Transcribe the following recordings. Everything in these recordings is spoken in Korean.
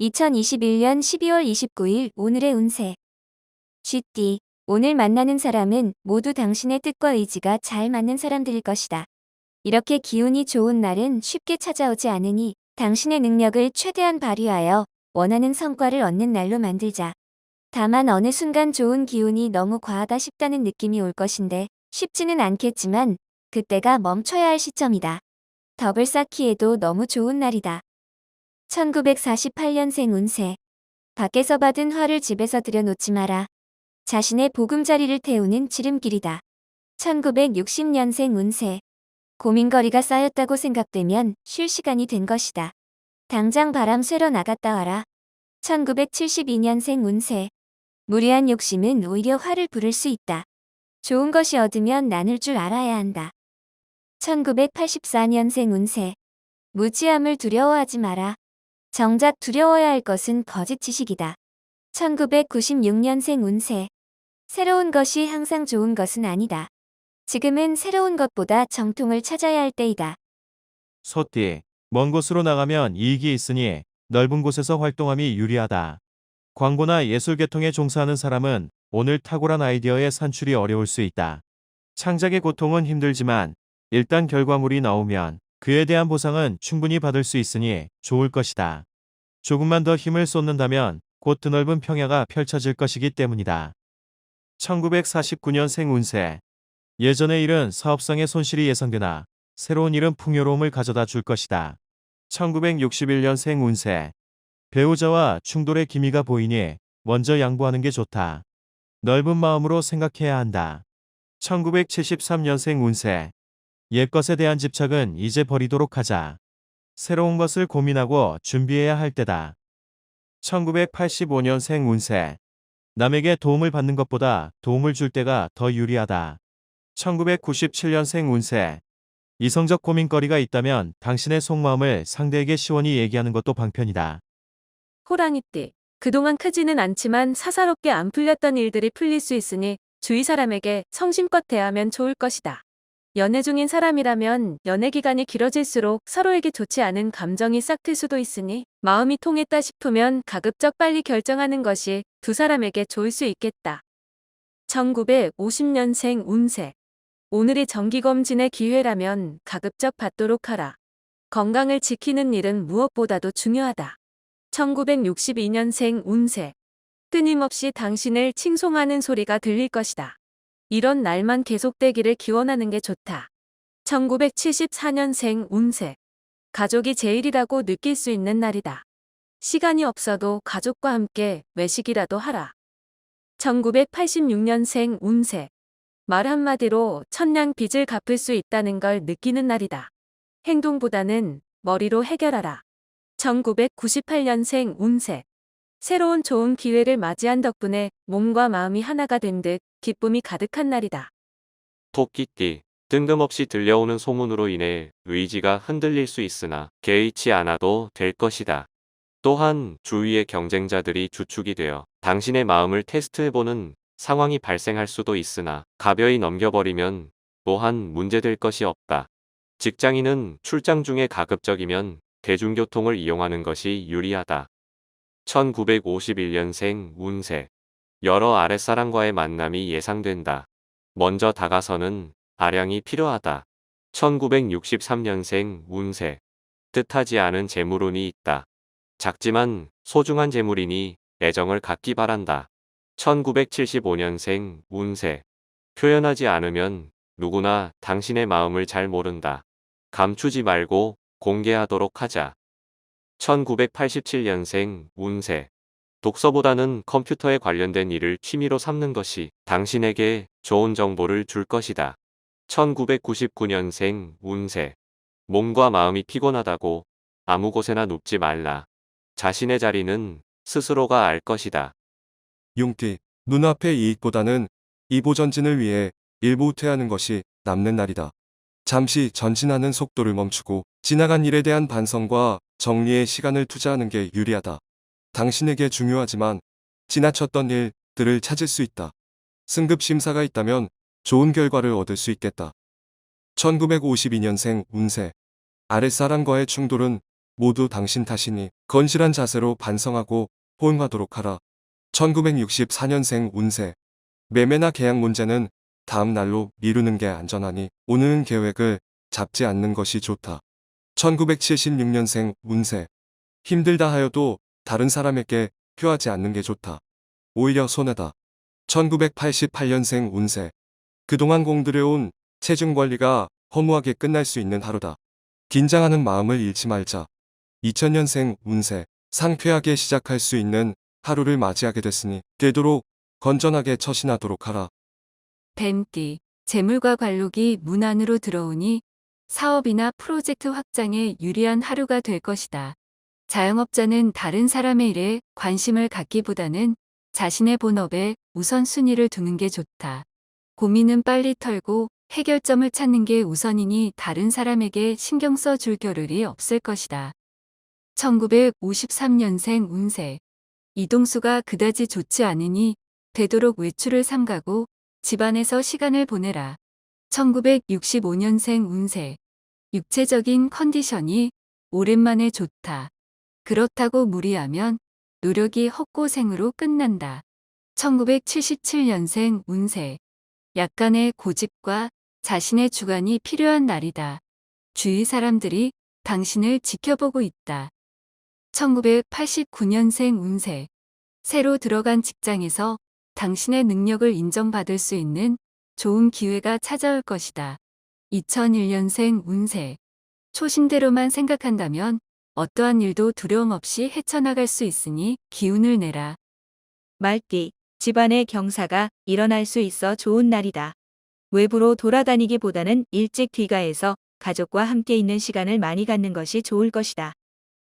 2021년 12월 29일 오늘의 운세. 쥐띠. 오늘 만나는 사람은 모두 당신의 뜻과 의지가 잘 맞는 사람들일 것이다. 이렇게 기운이 좋은 날은 쉽게 찾아오지 않으니 당신의 능력을 최대한 발휘하여 원하는 성과를 얻는 날로 만들자. 다만 어느 순간 좋은 기운이 너무 과하다 싶다는 느낌이 올 것인데 쉽지는 않겠지만 그때가 멈춰야 할 시점이다. 덕을 쌓기에도 너무 좋은 날이다. 1948년생 운세. 밖에서 받은 화를 집에서 들여놓지 마라. 자신의 보금자리를 태우는 지름길이다. 1960년생 운세. 고민거리가 쌓였다고 생각되면 쉴 시간이 된 것이다. 당장 바람 쐬러 나갔다 와라. 1972년생 운세. 무리한 욕심은 오히려 화를 부를 수 있다. 좋은 것이 얻으면 나눌 줄 알아야 한다. 1984년생 운세. 무지함을 두려워하지 마라. 정작 두려워야 할 것은 거짓 지식이다. 1996년생 운세. 새로운 것이 항상 좋은 것은 아니다. 지금은 새로운 것보다 정통을 찾아야 할 때이다. 소띠, 먼 곳으로 나가면 이익이 있으니 넓은 곳에서 활동함이 유리하다. 광고나 예술 계통에 종사하는 사람은 오늘 탁월한 아이디어의 산출이 어려울 수 있다. 창작의 고통은 힘들지만 일단 결과물이 나오면 그에 대한 보상은 충분히 받을 수 있으니 좋을 것이다. 조금만 더 힘을 쏟는다면 곧 드넓은 평야가 펼쳐질 것이기 때문이다. 1949년생 운세. 예전의 일은 사업상의 손실이 예상되나 새로운 일은 풍요로움을 가져다 줄 것이다. 1961년생 운세. 배우자와 충돌의 기미가 보이니 먼저 양보하는 게 좋다. 넓은 마음으로 생각해야 한다. 1973년생 운세. 옛것에 대한 집착은 이제 버리도록 하자. 새로운 것을 고민하고 준비해야 할 때다. 1985년생 운세. 남에게 도움을 받는 것보다 도움을 줄 때가 더 유리하다. 1997년생 운세. 이성적 고민거리가 있다면 당신의 속마음을 상대에게 시원히 얘기하는 것도 방편이다. 호랑이띠. 그동안 크지는 않지만 사사롭게 안 풀렸던 일들이 풀릴 수 있으니 주위 사람에게 성심껏 대하면 좋을 것이다. 연애 중인 사람이라면 연애 기간이 길어질수록 서로에게 좋지 않은 감정이 싹틀 수도 있으니 마음이 통했다 싶으면 가급적 빨리 결정하는 것이 두 사람에게 좋을 수 있겠다. 1950년생 운세. 오늘이 정기검진의 기회라면 가급적 받도록 하라. 건강을 지키는 일은 무엇보다도 중요하다. 1962년생 운세. 끊임없이 당신을 칭송하는 소리가 들릴 것이다. 이런 날만 계속되기를 기원하는 게 좋다. 1974년생 운세. 가족이 제일이라고 느낄 수 있는 날이다. 시간이 없어도 가족과 함께 외식이라도 하라. 1986년생 운세. 말 한마디로 천냥 빚을 갚을 수 있다는 걸 느끼는 날이다. 행동보다는 머리로 해결하라. 1998년생 운세. 새로운 좋은 기회를 맞이한 덕분에 몸과 마음이 하나가 된 듯 기쁨이 가득한 날이다. 토끼띠. 뜬금없이 들려오는 소문으로 인해 의지가 흔들릴 수 있으나 개의치 않아도 될 것이다. 또한 주위의 경쟁자들이 주축이 되어 당신의 마음을 테스트해보는 상황이 발생할 수도 있으나 가벼이 넘겨버리면 또한 문제될 것이 없다. 직장인은 출장 중에 가급적이면 대중교통을 이용하는 것이 유리하다. 1951년생 운세. 여러 아랫사람과의 만남이 예상된다. 먼저 다가서는 아량이 필요하다. 1963년생 운세. 뜻하지 않은 재물운이 있다. 작지만 소중한 재물이니 애정을 갖기 바란다. 1975년생 운세. 표현하지 않으면 누구나 당신의 마음을 잘 모른다. 감추지 말고 공개하도록 하자. 1987년생 운세. 독서보다는 컴퓨터에 관련된 일을 취미로 삼는 것이 당신에게 좋은 정보를 줄 것이다. 1999년생 운세. 몸과 마음이 피곤하다고 아무 곳에나 눕지 말라. 자신의 자리는 스스로가 알 것이다. 용띠, 눈앞의 이익보다는 이보전진을 위해 일부 후퇴하는 것이 남는 날이다. 잠시 전진하는 속도를 멈추고 지나간 일에 대한 반성과 정리에 시간을 투자하는 게 유리하다. 당신에게 중요하지만 지나쳤던 일들을 찾을 수 있다. 승급 심사가 있다면 좋은 결과를 얻을 수 있겠다. 1952년생 운세. 아랫사람과의 충돌은 모두 당신 탓이니 건실한 자세로 반성하고 호응하도록 하라. 1964년생 운세. 매매나 계약 문제는 다음 날로 미루는 게 안전하니 오늘은 계획을 잡지 않는 것이 좋다. 1976년생 운세. 힘들다 하여도 다른 사람에게 표하지 않는 게 좋다. 오히려 손해다. 1988년생 운세. 그동안 공들여온 체중 관리가 허무하게 끝날 수 있는 하루다. 긴장하는 마음을 잃지 말자. 2000년생 운세. 상쾌하게 시작할 수 있는 하루를 맞이하게 됐으니 되도록 건전하게 처신하도록 하라. 뱀띠, 재물과 관록이 문 안으로 들어오니 사업이나 프로젝트 확장에 유리한 하루가 될 것이다. 자영업자는 다른 사람의 일에 관심을 갖기보다는 자신의 본업에 우선순위를 두는 게 좋다. 고민은 빨리 털고 해결점을 찾는 게 우선이니 다른 사람에게 신경 써줄 겨를이 없을 것이다. 1953년생 운세. 이동수가 그다지 좋지 않으니 되도록 외출을 삼가고 집안에서 시간을 보내라. 1965년생 운세. 육체적인 컨디션이 오랜만에 좋다. 그렇다고 무리하면 노력이 헛고생으로 끝난다. 1977년생 운세. 약간의 고집과 자신의 주관이 필요한 날이다. 주위 사람들이 당신을 지켜보고 있다. 1989년생 운세. 새로 들어간 직장에서 당신의 능력을 인정받을 수 있는 좋은 기회가 찾아올 것이다. 2001년생 운세. 초심대로만 생각한다면 어떠한 일도 두려움 없이 헤쳐나갈 수 있으니 기운을 내라. 말띠, 집안의 경사가 일어날 수 있어 좋은 날이다. 외부로 돌아다니기보다는 일찍 귀가해서 가족과 함께 있는 시간을 많이 갖는 것이 좋을 것이다.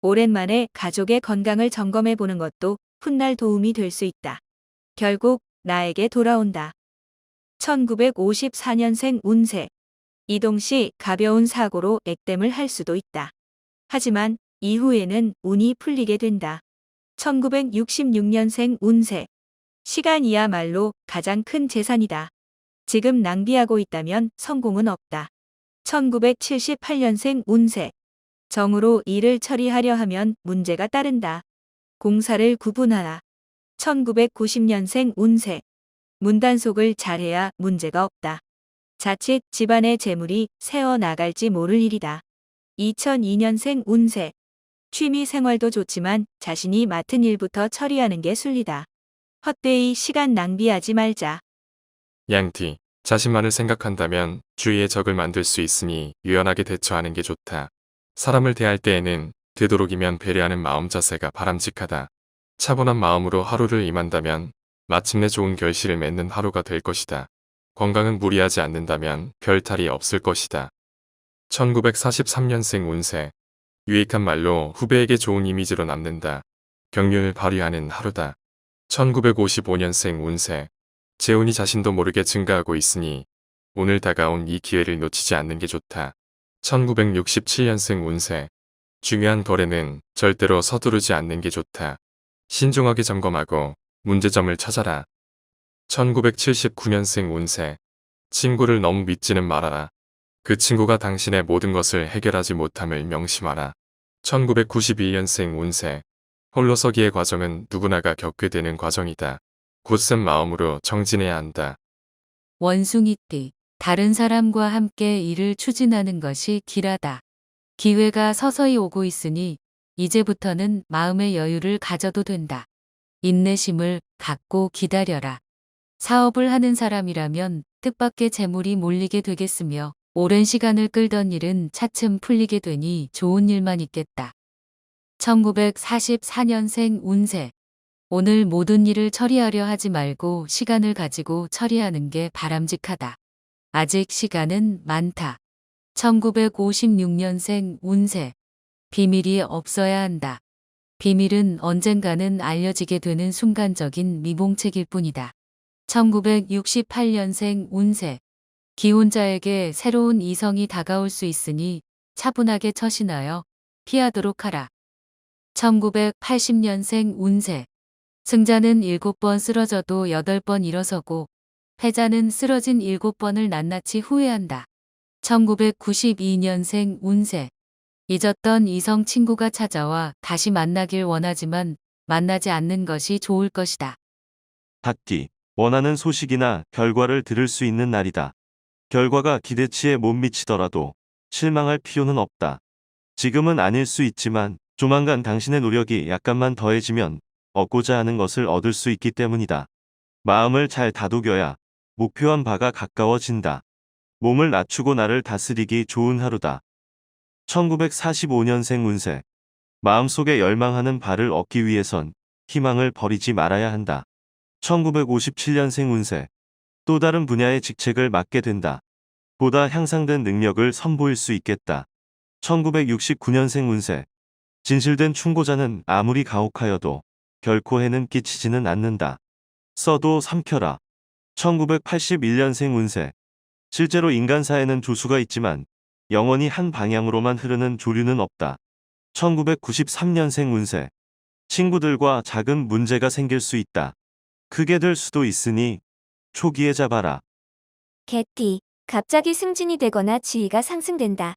오랜만에 가족의 건강을 점검해 보는 것도 훗날 도움이 될 수 있다. 결국 나에게 돌아온다. 1954년생 운세. 이동 시 가벼운 사고로 액땜을 할 수도 있다. 하지만 이후에는 운이 풀리게 된다. 1966년생 운세. 시간이야말로 가장 큰 재산이다. 지금 낭비하고 있다면 성공은 없다. 1978년생 운세. 정으로 일을 처리하려 하면 문제가 따른다. 공사를 구분하라. 1990년생 운세. 문단속을 잘해야 문제가 없다. 자칫 집안의 재물이 새어 나갈지 모를 일이다. 2002년생 운세. 취미 생활도 좋지만 자신이 맡은 일부터 처리하는 게 순리다. 헛되이 시간 낭비하지 말자. 양띠, 자신만을 생각한다면 주위의 적을 만들 수 있으니 유연하게 대처하는 게 좋다. 사람을 대할 때에는 되도록이면 배려하는 마음 자세가 바람직하다. 차분한 마음으로 하루를 임한다면 마침내 좋은 결실을 맺는 하루가 될 것이다. 건강은 무리하지 않는다면 별 탈이 없을 것이다. 1943년생 운세. 유익한 말로 후배에게 좋은 이미지로 남는다. 경륜을 발휘하는 하루다. 1955년생 운세. 재운이 자신도 모르게 증가하고 있으니 오늘 다가온 이 기회를 놓치지 않는 게 좋다. 1967년생 운세. 중요한 거래는 절대로 서두르지 않는 게 좋다. 신중하게 점검하고 문제점을 찾아라. 1979년생 운세. 친구를 너무 믿지는 말아라. 그 친구가 당신의 모든 것을 해결하지 못함을 명심하라. 1991년생 운세. 홀로서기의 과정은 누구나가 겪게 되는 과정이다. 굳센 마음으로 정진해야 한다. 원숭이띠, 다른 사람과 함께 일을 추진하는 것이 길하다. 기회가 서서히 오고 있으니 이제부터는 마음의 여유를 가져도 된다. 인내심을 갖고 기다려라. 사업을 하는 사람이라면 뜻밖의 재물이 몰리게 되겠으며 오랜 시간을 끌던 일은 차츰 풀리게 되니 좋은 일만 있겠다. 1944년생 운세. 오늘 모든 일을 처리하려 하지 말고 시간을 가지고 처리하는 게 바람직하다. 아직 시간은 많다. 1956년생 운세. 비밀이 없어야 한다. 비밀은 언젠가는 알려지게 되는 순간적인 미봉책일 뿐이다. 1968년생 운세. 기혼자에게 새로운 이성이 다가올 수 있으니 차분하게 처신하여 피하도록 하라. 1980년생 운세. 승자는 7번 쓰러져도 8번 일어서고 패자는 쓰러진 7번을 낱낱이 후회한다. 1992년생 운세. 잊었던 이성 친구가 찾아와 다시 만나길 원하지만 만나지 않는 것이 좋을 것이다. 닫기. 원하는 소식이나 결과를 들을 수 있는 날이다. 결과가 기대치에 못 미치더라도 실망할 필요는 없다. 지금은 아닐 수 있지만 조만간 당신의 노력이 약간만 더해지면 얻고자 하는 것을 얻을 수 있기 때문이다. 마음을 잘 다독여야 목표한 바가 가까워진다. 몸을 낮추고 나를 다스리기 좋은 하루다. 1945년생 운세. 마음속에 열망하는 바를 얻기 위해선 희망을 버리지 말아야 한다. 1957년생 운세. 또 다른 분야의 직책을 맡게 된다. 보다 향상된 능력을 선보일 수 있겠다. 1969년생 운세. 진실된 충고자는 아무리 가혹하여도 결코 해는 끼치지는 않는다. 써도 삼켜라. 1981년생 운세. 실제로 인간사에는 조수가 있지만 영원히 한 방향으로만 흐르는 조류는 없다. 1993년생 운세. 친구들과 작은 문제가 생길 수 있다. 크게 될 수도 있으니 초기에 잡아라. 개띠. 갑자기 승진이 되거나 지위가 상승된다.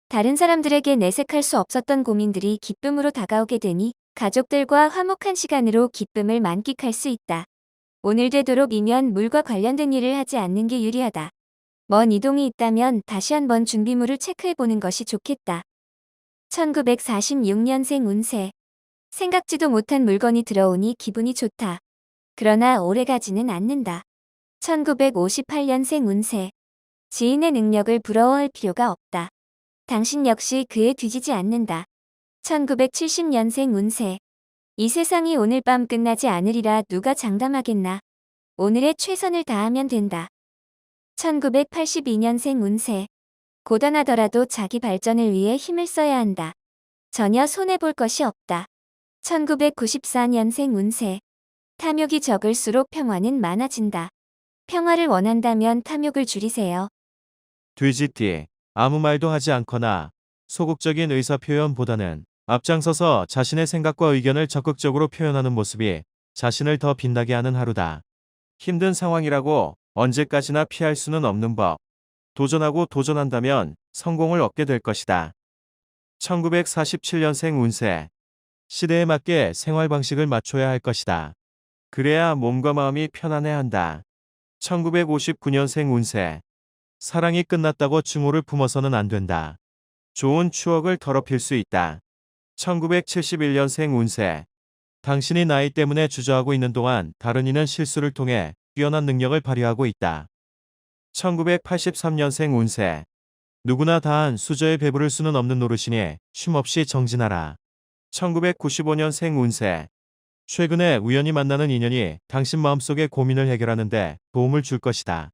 다른 사람들에게 내색할 수 없었던 고민들이 기쁨으로 다가오게 되니 가족들과 화목한 시간으로 기쁨을 만끽할 수 있다. 오늘 되도록이면 물과 관련된 일을 하지 않는 게 유리하다. 먼 이동이 있다면 다시 한번 준비물을 체크해보는 것이 좋겠다. 1946년생 운세. 생각지도 못한 물건이 들어오니 기분이 좋다. 그러나 오래가지는 않는다. 1958년생 운세. 지인의 능력을 부러워할 필요가 없다. 당신 역시 그에 뒤지지 않는다. 1970년생 운세. 이 세상이 오늘 밤 끝나지 않으리라 누가 장담하겠나. 오늘의 최선을 다하면 된다. 1982년생 운세. 고단하더라도 자기 발전을 위해 힘을 써야 한다. 전혀 손해볼 것이 없다. 1994년생 운세. 탐욕이 적을수록 평화는 많아진다. 평화를 원한다면 탐욕을 줄이세요. 뒤집기. 아무 말도 하지 않거나 소극적인 의사표현보다는 앞장서서 자신의 생각과 의견을 적극적으로 표현하는 모습이 자신을 더 빛나게 하는 하루다. 힘든 상황이라고 언제까지나 피할 수는 없는 법. 도전하고 도전한다면 성공을 얻게 될 것이다. 1947년생 운세. 시대에 맞게 생활 방식을 맞춰야 할 것이다. 그래야 몸과 마음이 편안해한다. 1959년생 운세. 사랑이 끝났다고 증오를 품어서는 안 된다. 좋은 추억을 더럽힐 수 있다. 1971년생 운세. 당신이 나이 때문에 주저하고 있는 동안 다른 이는 실수를 통해 뛰어난 능력을 발휘하고 있다. 1983년생 운세. 누구나 다한 수저에 배부를 수는 없는 노릇이니 쉼없이 정진하라. 1995년생 운세. 최근에 우연히 만나는 인연이 당신 마음속의 고민을 해결하는 데 도움을 줄 것이다.